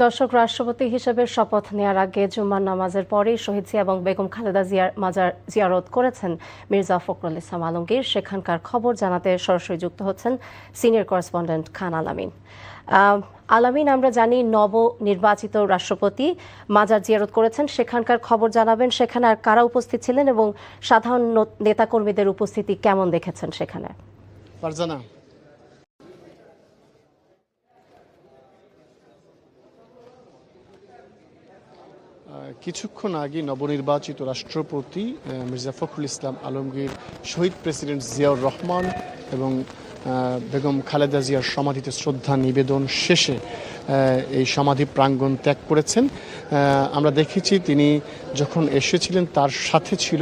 দর্শক, রাষ্ট্রপতি হিসেবে শপথ নেয়ার আগে জুম্মার নামাজের পরেই শহীদ জিয়া এবং বেগম খালেদা জিয়ার মাজার জিয়ারত করেছেন মির্জা ফখরুল ইসলাম আলমগীর। সেখানকার খবর জানাতে সরাসরি যুক্ত হচ্ছেন সিনিয়র করেসপন্ডেন্ট খান আলামিন। আলামিন, আমরা জানি নবনির্বাচিত রাষ্ট্রপতি মাজার জিয়ারত করেছেন, সেখানকার খবর জানাবেন। সেখানে আর কারা উপস্থিত ছিলেন এবং সাধারণ নেতাকর্মীদের উপস্থিতি কেমন দেখেছেন সেখানে? ফারজানা, কিছুক্ষণ আগে নবনির্বাচিত রাষ্ট্রপতি মির্জা ফখরুল ইসলাম আলমগীর শহীদ প্রেসিডেন্ট জিয়াউর রহমান এবং বেগম খালেদা জিয়ার সমাধিতে শ্রদ্ধা নিবেদন শেষে এই সমাধি প্রাঙ্গণ ত্যাগ করেছেন। আমরা দেখেছি তিনি যখন এসেছিলেন তার সাথে ছিল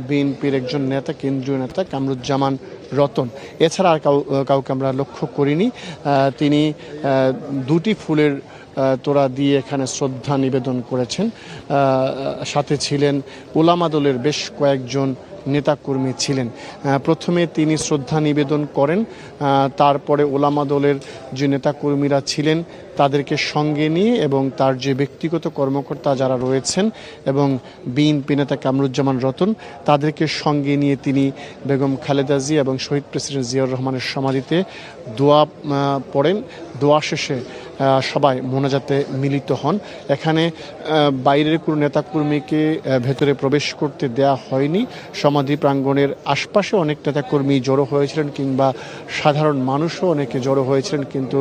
বিএনপির একজন নেতা, কেন্দ্রীয় নেতা কামরুজ্জামান রতন। এছাড়া আর কাউকে আমরা লক্ষ্য করিনি। তিনি দুটি ফুলের তোড়া দিয়ে এখানে শ্রদ্ধা নিবেদন করেছেন। সাথে ছিলেন ওলামা দলের বেশ কয়েকজন নেতাকর্মী ছিলেন। প্রথমে তিনি শ্রদ্ধা নিবেদন করেন, তারপরে ওলামা দলের যে নেতাকর্মীরা ছিলেন তাদেরকে সঙ্গে নিয়ে এবং তার যে ব্যক্তিগত কর্মকর্তা যারা রয়েছেন এবং বিএনপি নেতা কামরুজ্জামান রতন তাদেরকে সঙ্গে নিয়ে তিনি বেগম খালেদা জিয়া এবং শহীদ প্রেসিডেন্ট জিয়াউর রহমানের সমাধিতে দোয়া পড়েন। দোয়া শেষে সবাই মোনাজাতে মিলিত হন। এখানে বাইরের কোনো নেতাকর্মীকে ভেতরে প্রবেশ করতে দেয়া হয়নি। সমাধি প্রাঙ্গণের আশপাশে অনেক নেতাকর্মী জড়ো হয়েছিলেন কিংবা সাধারণ মানুষও অনেকে জড়ো হয়েছিলেন, কিন্তু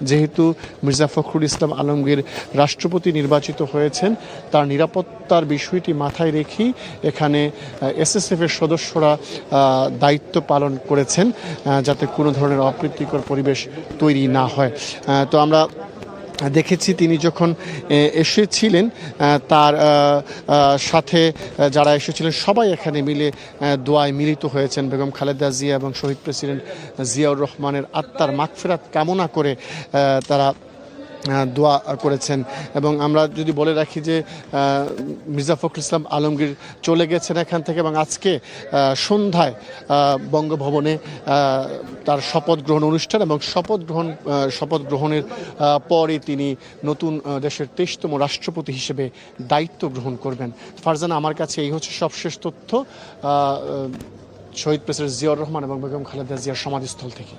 যেহেতু মির্জা ফখরুল ইসলাম আলমগীর রাষ্ট্রপতি নির্বাচিত হয়েছেন তার নিরাপত্তার বিষয়টি মাথায় রেখেই এখানে এসএসএফের সদস্যরা দায়িত্ব পালন করেছেন যাতে কোনো ধরনের অপ্রীতিকর পরিবেশ তৈরি না হয়। তো আমরা দেখেছি তিনি যখন এসেছিলেন তার সাথে যারা এসেছিলেন সবাই এখানে মিলে দোয়ায় মিলিত হয়েছেন। বেগম খালেদা জিয়া এবং শহীদ প্রেসিডেন্ট জিয়াউর রহমানের আত্মার মাগফিরাত কামনা করে তারা দোয়া করেছেন। এবং আমরা যদি বলে রাখি যে মির্জা ফখরুল ইসলাম আলমগীর চলে গেছেন এখান থেকে এবং আজকে সন্ধ্যায় বঙ্গভবনে তার শপথ গ্রহণ অনুষ্ঠান এবং শপথ গ্রহণের পরে তিনি নতুন দেশের 23তম রাষ্ট্রপতি হিসেবে দায়িত্ব গ্রহণ করবেন। ফারজানা, আমার কাছে এই হচ্ছে সবশেষ তথ্য শহীদ প্রেসিডেন্ট জিয়াউর রহমান এবং বেগম খালেদা জিয়ার সমাধিস্থল থেকে।